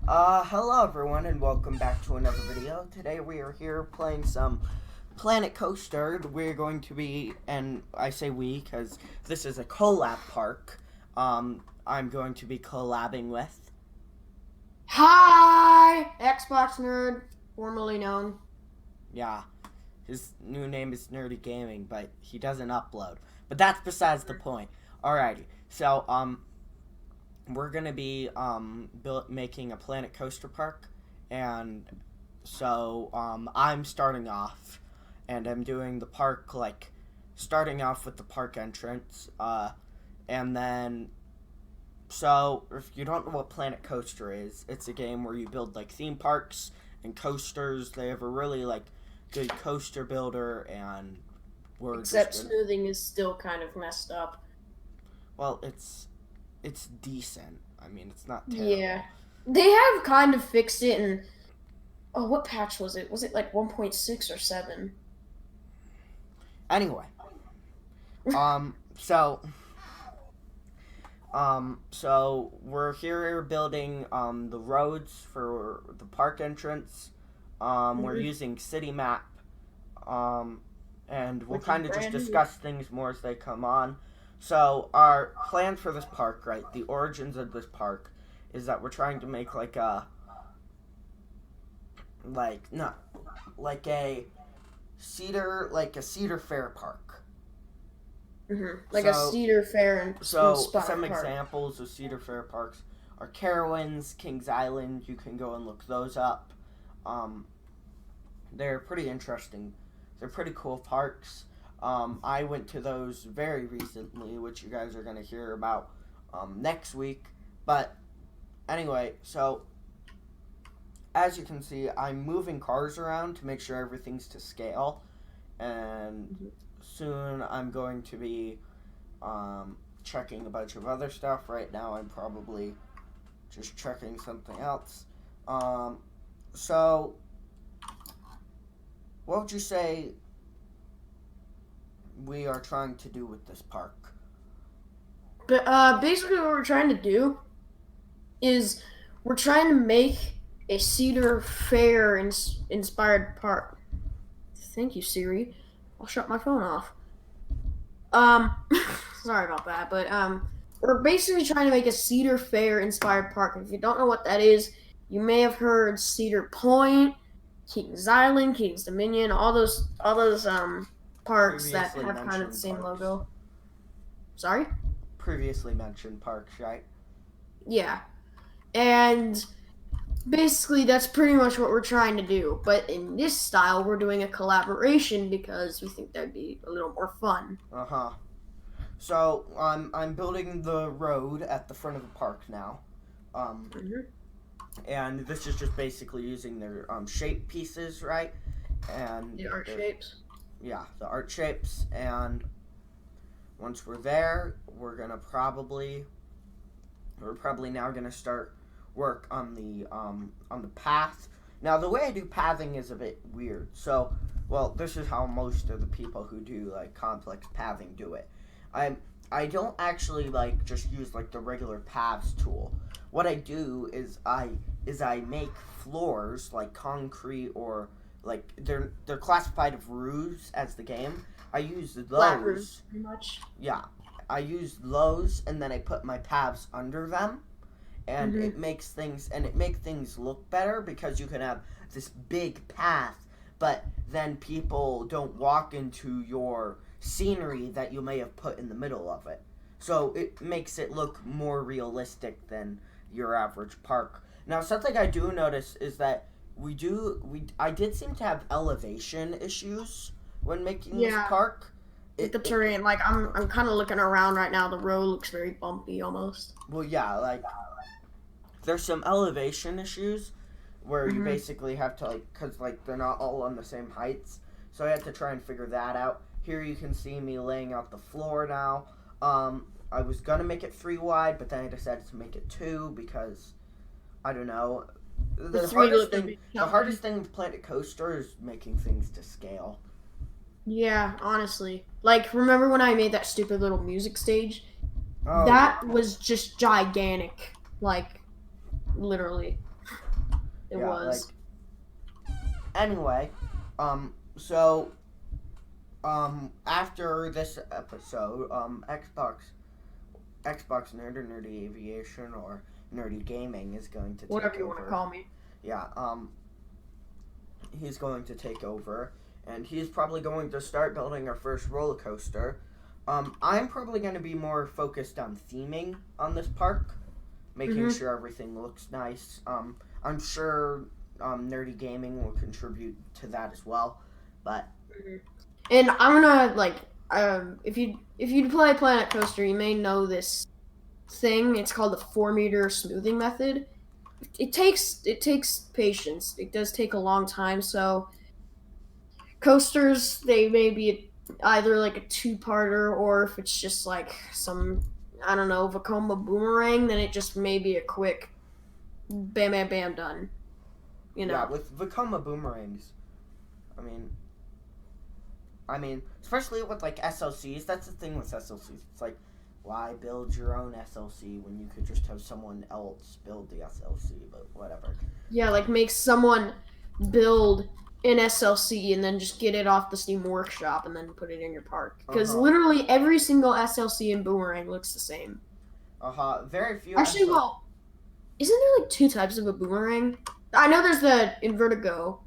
Hello everyone and welcome back to another video. Today we are here playing some Planet Coaster. We're going to be, and I say we because this is a collab park, I'm going to be collabing with. Hi, Xbox Nerd, formerly known. Yeah, his new name is Nerdy Gaming, but he doesn't upload. But that's besides the point. Alrighty, so, we're gonna be making a Planet Coaster park, and so I'm starting off, and I'm doing the park like starting off with the park entrance, and then so if you don't know what Planet Coaster is, it's a game where you build like theme parks and coasters. They have a really like good coaster builder, and Except smoothing is still kind of messed up. well, it's decent. I mean, it's not terrible. Yeah, they have kind of fixed it. And what patch was it? Was it like 1.6 or 7? Anyway, so we're here building the roads for the park entrance. We're using City Map, and we'll kind of just discuss things more as they come on. So our plan for this park, right? The origins of this park is that we're trying to make like a Cedar Fair park. Like a Cedar Fair and so some park. Examples of Cedar Fair parks are Carowinds, Kings Island. You can go and look those up. They're pretty interesting. They're pretty cool parks. I went to those very recently, which you guys are going to hear about next week. But anyway, so as you can see, I'm moving cars around to make sure everything's to scale. And soon I'm going to be checking a bunch of other stuff. Right now I'm probably just checking something else. So what would you say we are trying to do with this park? But basically what we're trying to do is we're trying to make a Cedar Fair inspired park. Thank you, Siri. I'll shut my phone off. Sorry about that, but we're basically trying to make a Cedar Fair inspired park. If you don't know what that is, you may have heard Cedar Point, Kings Island, Kings Dominion, all those parks that have kind of the same logo. Sorry? Previously mentioned parks, right? Yeah. And basically that's pretty much what we're trying to do. But in this style, we're doing a collaboration because we think that'd be a little more fun. Uh-huh. So I'm building the road at the front of the park now. And this is just basically using their shape pieces, right? And the art shapes. Yeah, the art shapes. And once we're there, we're probably now gonna start work on the path. Now the way I do pathing is a bit weird. So, well, this is how most of the people who do like complex pathing do it. I don't actually like just use like the regular paths tool. What I do is I make floors like concrete, or like they're classified as roofs as the game. I use those. Flat roofs, pretty much. Yeah, I use those, and then I put my paths under them, and it makes things look better because you can have this big path, but then people don't walk into your scenery that you may have put in the middle of it. So it makes it look more realistic than your average park. Now, something I do notice is that I did seem to have elevation issues when making this park. The terrain, like I'm kind of looking around right now. The road looks very bumpy almost. Well, yeah, like there's some elevation issues where you basically have to because they're not all on the same heights. So I had to try and figure that out. Here you can see me laying out the floor now. I was gonna make it 3 wide, but then I decided to make it 2 because I don't know. The hardest thing with Planet Coaster is making things to scale. Yeah, honestly. Like, remember when I made that stupid little music stage? Oh, that was just gigantic. Like, literally. It Yeah, like was. anyway, so after this episode, Xbox Nerd or Nerdy Aviation or Nerdy Gaming is going to Whatever take you want to over. call me. Yeah, he's going to take over, and he's probably going to start building our first roller coaster. I'm probably going to be more focused on theming on this park, making sure everything looks nice. I'm sure Nerdy Gaming will contribute to that as well, but And I'm gonna like, if you play Planet Coaster, you may know this thing. It's called the 4-meter smoothing method. It takes patience. It does take a long time. So coasters, they may be either like a two-parter, or if it's just like some, I don't know, Vekoma boomerang, then it just may be a quick bam bam bam done. You yeah, know. with Vekoma boomerangs, I mean, especially with like SLCs, that's the thing with SLCs. It's like, why build your own SLC when you could just have someone else build the SLC? But whatever. Yeah, like make someone build an SLC and then just get it off the Steam Workshop and then put it in your park. Because literally every single SLC in Boomerang looks the same. Very few. Actually, well, isn't there like two types of a Boomerang? I know there's the Invertigo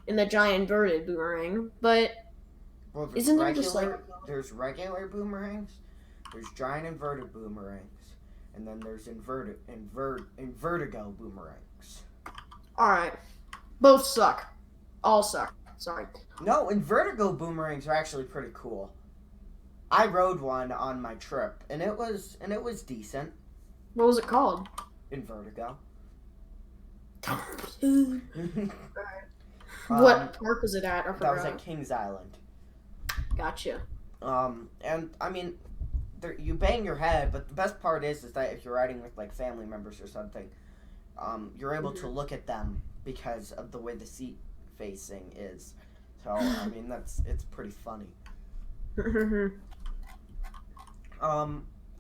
and the giant inverted Boomerang, but isn't there just like there's regular boomerangs, there's giant inverted boomerangs, and then there's invertigo boomerangs. Alright. Both suck. All suck. Sorry. No, invertigo boomerangs are actually pretty cool. I rode one on my trip, and it was decent. What was it called? Invertigo. What park was it at? That was at Kings Island. Gotcha. And I mean, you bang your head, but the best part is that if you're riding with like family members or something, you're able to look at them because of the way the seat facing is. So I mean, it's pretty funny.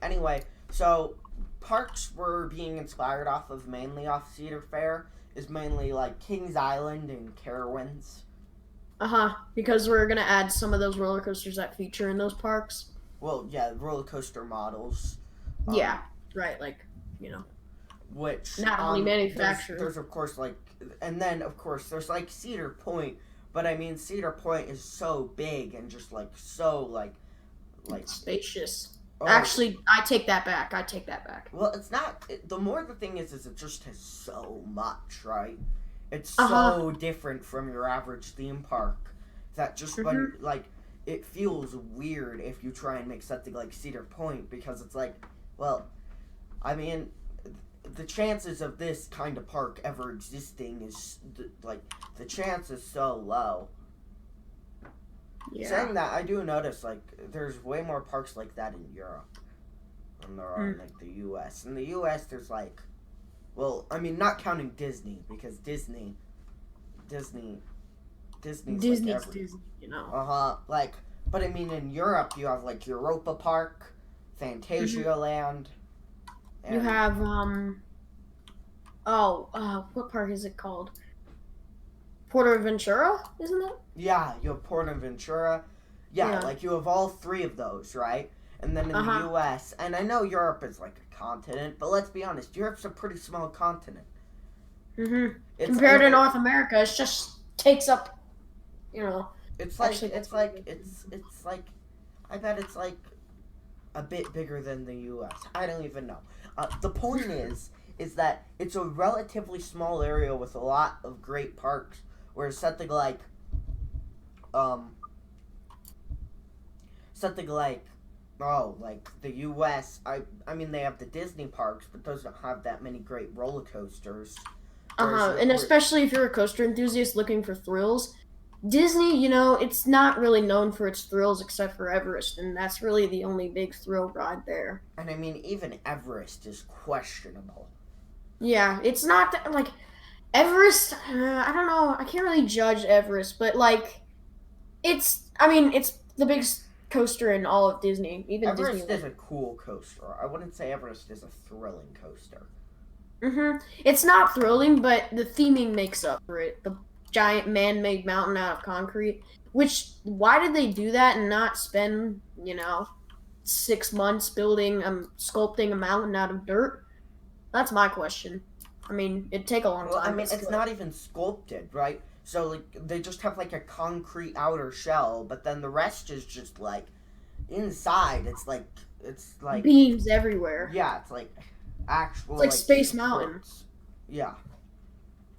Anyway, so parks we're being inspired mainly off Cedar Fair is mainly like Kings Island and Carowinds. Because we're gonna add some of those roller coasters that feature in those parks. Well, yeah, roller coaster models. Yeah, right. Like, which not only manufactured. There's of course like, and then of course there's like Cedar Point, but I mean Cedar Point is so big and just like so like spacious. Oh. Actually, I take that back. Well, it's not. The more the thing is it just has so much, right? It's so different from your average theme park that just when like it feels weird if you try and make something like Cedar Point because it's like, well, I mean, the chances of this kind of park ever existing is the chance is so low. Yeah. Saying that, I do notice like there's way more parks like that in Europe than there are in like the U.S. In the U.S., there's like, well, I mean, not counting Disney because Disney's Disney's like Disney, like, but I mean, in Europe, you have like Europa Park, Fantasia Land. You have what park is it called? Portaventura, isn't it? Yeah, you have Portaventura. Yeah, like you have all three of those, right? And then in the U.S., and I know Europe is like a continent, but let's be honest, Europe's a pretty small continent. Compared to North America, it just takes up, It's like I bet it's like a bit bigger than the U.S. I don't even know. The point is that it's a relatively small area with a lot of great parks, whereas something like the U.S. I mean, they have the Disney parks, but those don't have that many great roller coasters. And especially if you're a coaster enthusiast looking for thrills, Disney, it's not really known for its thrills except for Everest, and that's really the only big thrill ride there. And I mean, even Everest is questionable. Yeah, it's not like Everest. I don't know. I can't really judge Everest, but like, it's the biggest coaster in all of Disney. Even Everest Disney. is a cool coaster. I wouldn't say Everest is a thrilling coaster. It's not thrilling, but the theming makes up for it. The giant man-made mountain out of concrete. Which, why did they do that and not spend, 6 months building, sculpting a mountain out of dirt? That's my question. I mean, it'd take a long Well, I time, mean, but it's still. not even sculpted, right? So like they just have like a concrete outer shell, but then the rest is just like inside. It's like Beams everywhere. yeah, it's like It's actual like like Space Mountain. supports. Yeah,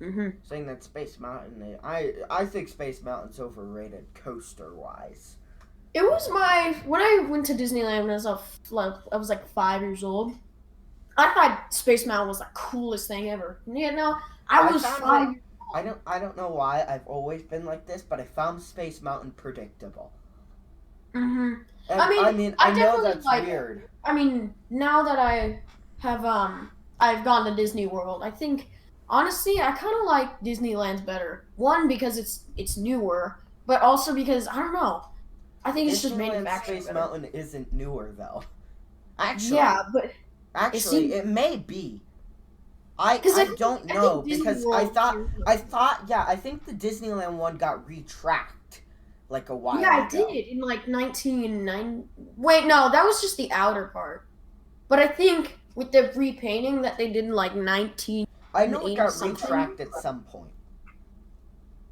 hmm saying that Space Mountain. I think Space Mountain's overrated coaster wise. It was when I went to Disneyland when I was like 5 years old. I thought Space Mountain was the coolest thing ever. I I was found it. 5. I don't know why I've always been like this, but I found Space Mountain predictable. hmm And I mean, I mean, I I know definitely that's like. weird. I mean, now that have I've gone to Disney World. I think honestly, I kind of like Disneyland's better. One because it's newer, but also because I don't know. I think it's just Disneyland manufactured Space better. Mountain isn't newer though. Actually, Yeah, but it actually, seems it may be. I because I don't I think know Disney because I World. thought I thought yeah I think the Disneyland one got retracked like a while Yeah, I ago. did in like 1990. Wait, no, that was just the outer part. But I think with the repainting that they did in like I know it 1980 got something. retracked at some point.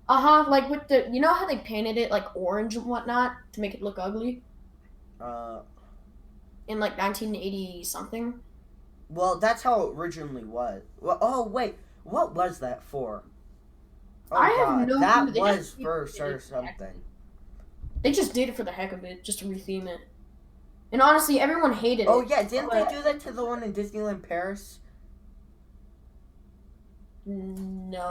Like with how they painted it like orange and whatnot to make it look ugly Uh, in like 1980 something. well, that's how it originally was. Well, oh wait, what was that for? Oh I have God, no clue. that was for or Heck of it. something. They just did it for the heck of it, just to retheme it. And honestly, everyone hated Oh it. yeah, didn't they But do that to the one in Disneyland Paris?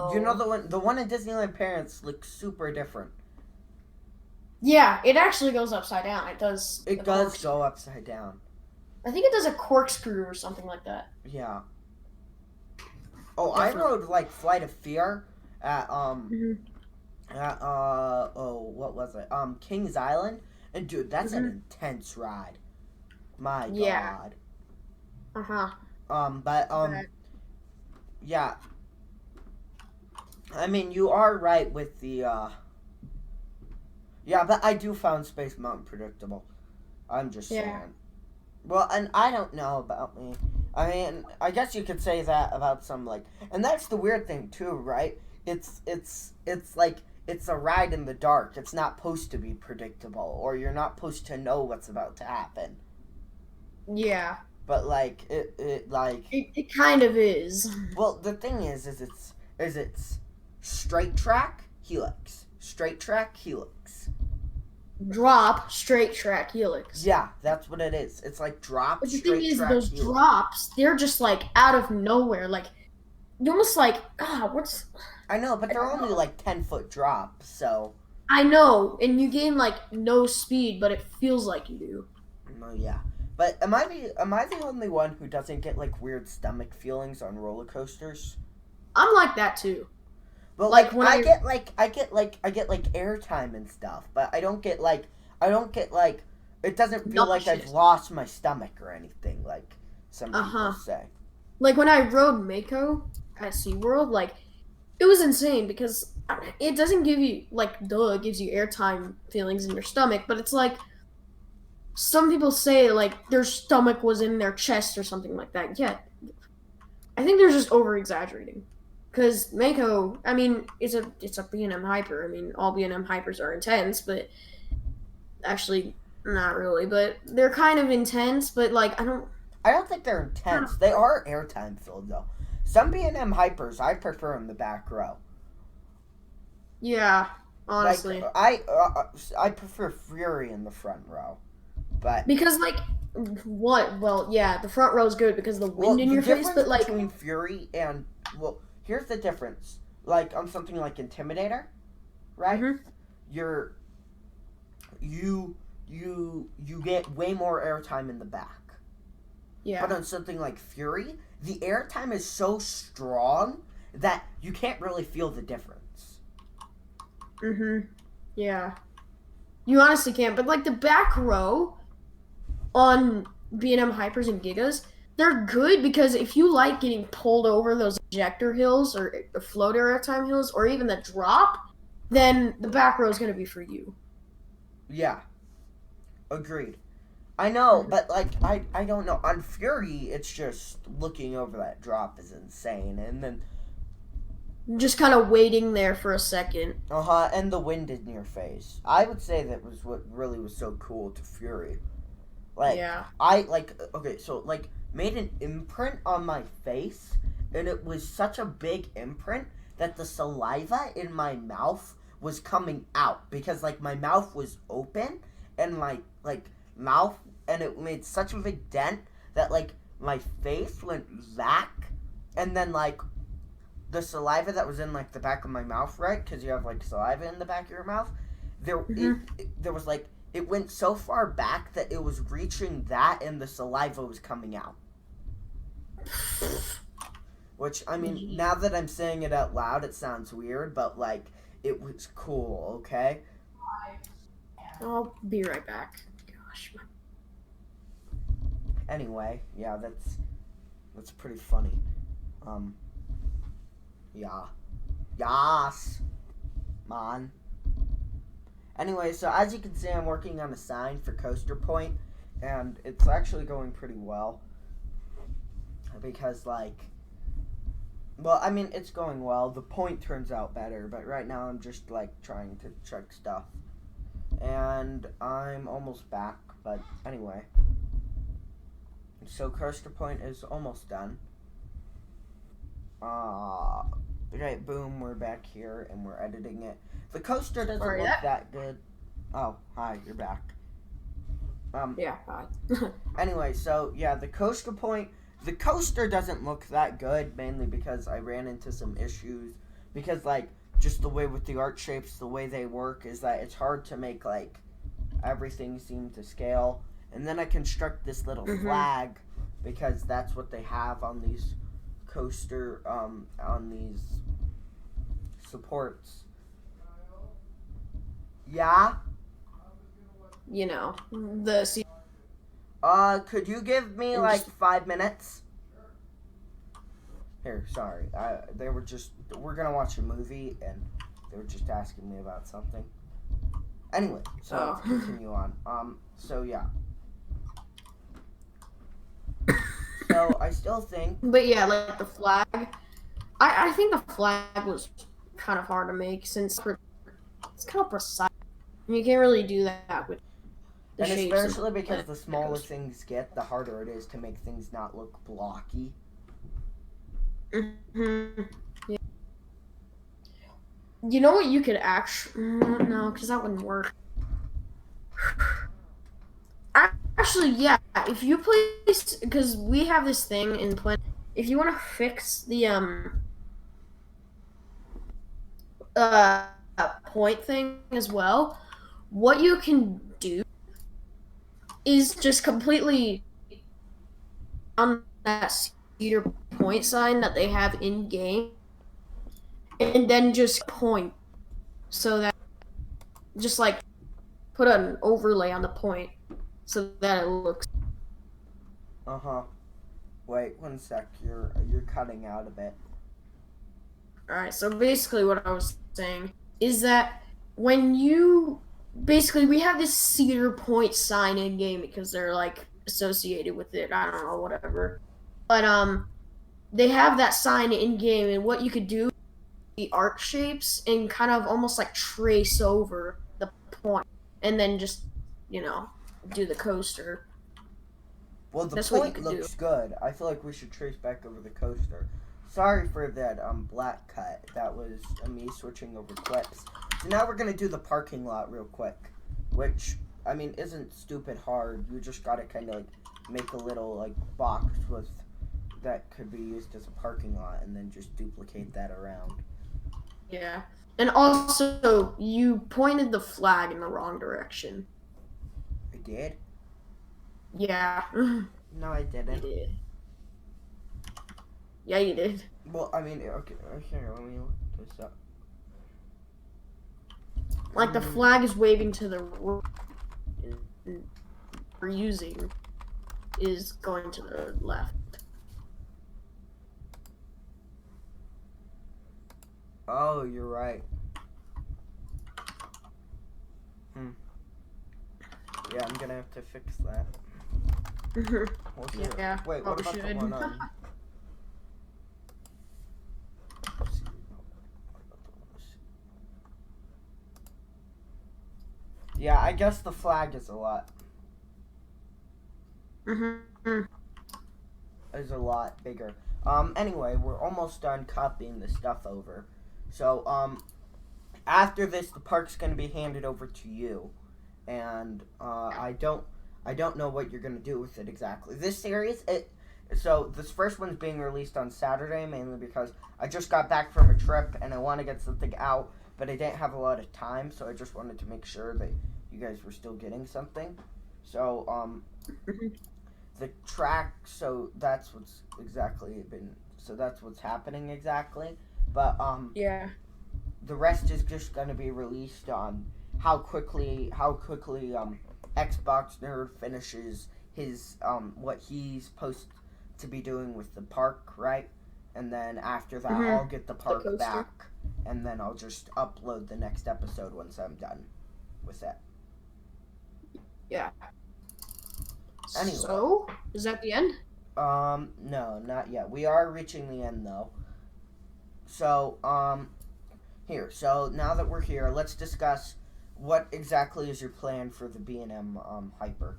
You know no. the one in Disneyland Paris looks super different. Yeah, it actually goes upside down. It does a It does corkscrew. go upside down. I think it does a corkscrew or something like that. Yeah. Oh, I Definitely. rode like Flight of Fear at hmm what was it? Kings Island. And dude, that's an hmm intense ride. My Yeah. God. Uh huh. But But yeah. I mean, you are right with the yeah, but I do found Space Mountain predictable. I'm just yeah. saying. Well, and I don't know about me. I mean, I guess you could say that about some like, and that's the weird thing too, right? It's like it's a ride in the dark. It's not supposed to be predictable, or you're not supposed to know what's about to happen. Yeah. But like it like, It kind of is. well, the thing is it's straight track helix, straight track helix. Drop straight track helix. Yeah, that's what it is. It's like drop But the thing straight is, track those helix. drops, they're just like out of nowhere. Like, you almost like, what's. I know, but I they're don't only know. like 10-foot drops, so I know, and you gain like no speed, but it feels like you do. oh yeah. But am I the only one who doesn't get like weird stomach feelings on roller coasters? I'm like that too. But Like, like when I get like airtime and stuff, but I don't get like it doesn't feel like I've nauseous. lost my stomach or anything like some Uh people huh. say. Like, when I rode Mako at SeaWorld, like, it was insane because it doesn't give you, like, it gives you airtime feelings in your stomach, but it's like, some people say like their stomach was in their chest or something like that. Yeah, I think they're just over exaggerating. Because Mako, I mean, it's a B&M hyper. I mean, all B&M hypers are intense, but actually not really. But they're kind of intense. But like I don't think they're I don't intense. They are airtime filled though. Some B&M hypers I prefer in the back row. yeah, Like honestly, I prefer Fury in the front row. But because like what? Well, yeah, the front row is good because of the well, wind in the your face. difference But like, between Fury and well, here's the difference. Like on something like Intimidator, right? mhm, You're you get way more airtime in the back. But yeah, on something like Fury, the airtime is so strong that you can't really feel the difference. mhm, yeah. You honestly can't. But like the back row on B&M Hypers and Gigas, they're good because if you like getting pulled over those ejector hills or the floater airtime hills or even the drop, then the back row is going to be for you. Yeah. Agreed. I know, but like I don't know. On Fury, it's just looking over that drop is insane, and then Just kind of waiting there for a second. and the wind in your face. I would say that was what really was so cool to Fury. Like Yeah. I like okay, so like made an imprint on my face, and it was such a big imprint that the saliva in my mouth was coming out because like my mouth was open and like mouth and it made such a big dent that like my face went back and then like the saliva that was in like the back of my mouth, right? Because you have like saliva in the back of your mouth. There was like it went so far back that it was reaching that, and the saliva was coming out. Which I mean, now that I'm saying it out loud, it sounds weird, but like it was cool. Okay. I'll be right back. Gosh. Anyway, yeah, that's pretty funny. Yeah. Yas. Man. Anyway, so as you can see, I'm working on a sign for Coaster Point, and it's actually going pretty well. Because, like, well, I mean, it's going well. The point turns out better, but right now I'm just, like, trying to check stuff. And I'm almost back, but anyway. So Coaster Point is almost done. Okay, boom, we're back here, and we're editing it. The coaster doesn't look that good. Oh, hi, you're back. Yeah, hi. Anyway, so, yeah, the Coaster Point, the coaster doesn't look that good, mainly because I ran into some issues. Because, like, just the way with the art shapes, the way they work, is that it's hard to make, like, everything seem to scale. And then I construct this little flag, because that's what they have on these coaster, on these supports. Yeah? You know, the... Could you give me, like, 5 minutes? Here, sorry. We're gonna watch a movie, and they were just asking me about something. Anyway, so let's continue on. So, yeah. So, I still think... But yeah, like, the flag... I think the flag was kind of hard to make, since it's kind of precise. And you can't really do that with the and shapes. Especially because the smaller things get, the harder it is to make things not look blocky. Yeah. You know what you could actually... No, because that wouldn't work. Actually, yeah. If you place... Because we have this thing in plan. If you want to fix the point thing as well, what you can do is just completely on that Cedar Point sign that they have in game, and then just point so that just like put an overlay on the point so that it looks. Wait 1 sec. You're cutting out a bit. Alright, so basically what I was saying is that when you basically we have this Cedar Point sign in game because they're like associated with it. I don't know, whatever. But they have that sign in game, and what you could do the arc shapes and kind of almost like trace over the point, and then just do the coaster. Well, the point looks good. I feel like we should trace back over the coaster. Sorry for that black cut. That was me switching over clips. So now we're gonna do the parking lot real quick, which I mean isn't stupid hard. You just gotta kind of like make a little like box with that could be used as a parking lot, and then just duplicate that around. Yeah, and also you pointed the flag in the wrong direction. I did? Yeah. No, I didn't. You did. Yeah, you did. Well, I mean, okay, here, let me look this up. Like the flag is waving to the we're using is going to the left. Oh, you're right. Yeah, I'm gonna have to fix that. Yeah. Wait, what about the one on? Yeah, I guess the flag is a lot. Is a lot bigger. Anyway, we're almost done copying the stuff over. So, after this, the park's gonna be handed over to you, and I don't know what you're gonna do with it exactly. This series, so this first one's being released on Saturday, mainly because I just got back from a trip and I want to get something out, but I didn't have a lot of time, so I just wanted to make sure that you guys were still getting something. So, the track, so that's what's happening exactly. But Yeah. the rest is just gonna be released on how quickly Xbox Nerd finishes his what he's supposed to be doing with the park, right? And then after that, I'll get the park back, and then I'll just upload the next episode once I'm done with it. Yeah. Anyway. So, is that the end? No, not yet. We are reaching the end though. So, here. So now that we're here, let's discuss what exactly is your plan for the B&M Hyper.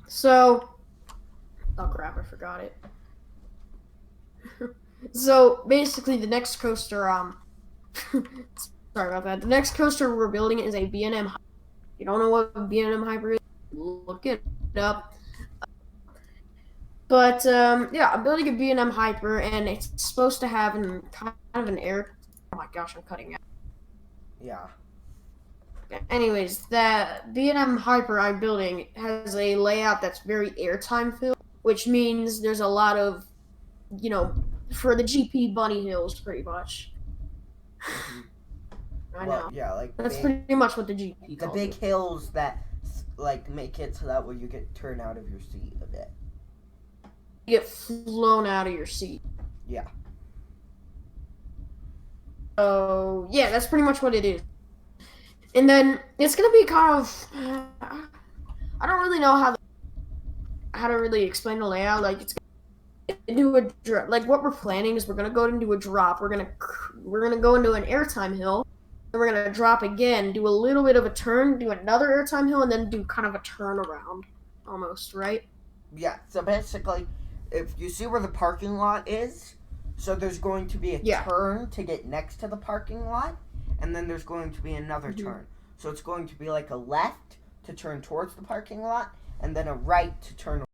So, oh crap, I forgot it. So basically, the next coaster, sorry about that. The next coaster we're building is a B&M. You don't know what B&M Hyper is? Look it up. But yeah, I'm building a B&M Hyper, and it's supposed to have kind of an air. Oh my gosh, I'm cutting out. Yeah. Anyways, that B&M Hyper I'm building has a layout that's very airtime filled, which means there's a lot of, for the GP bunny hills, pretty much. I know. Yeah, like that's pretty much what the GP. The big hills that like make it so that way you get turned out of your seat a bit. You get flown out of your seat. Yeah. So yeah, that's pretty much what it is. And then it's gonna be kind of, I don't really know how to really explain the layout. Like it's gonna do a drop. Like what we're planning is we're gonna go into a drop. We're gonna go into an airtime hill. Then we're gonna drop again, do a little bit of a turn, do another airtime hill, and then do kind of a turnaround, almost, right? Yeah. So basically, if you see where the parking lot is, so there's going to be a turn to get next to the parking lot, and then there's going to be another turn. So it's going to be like a left to turn towards the parking lot, and then a right to turn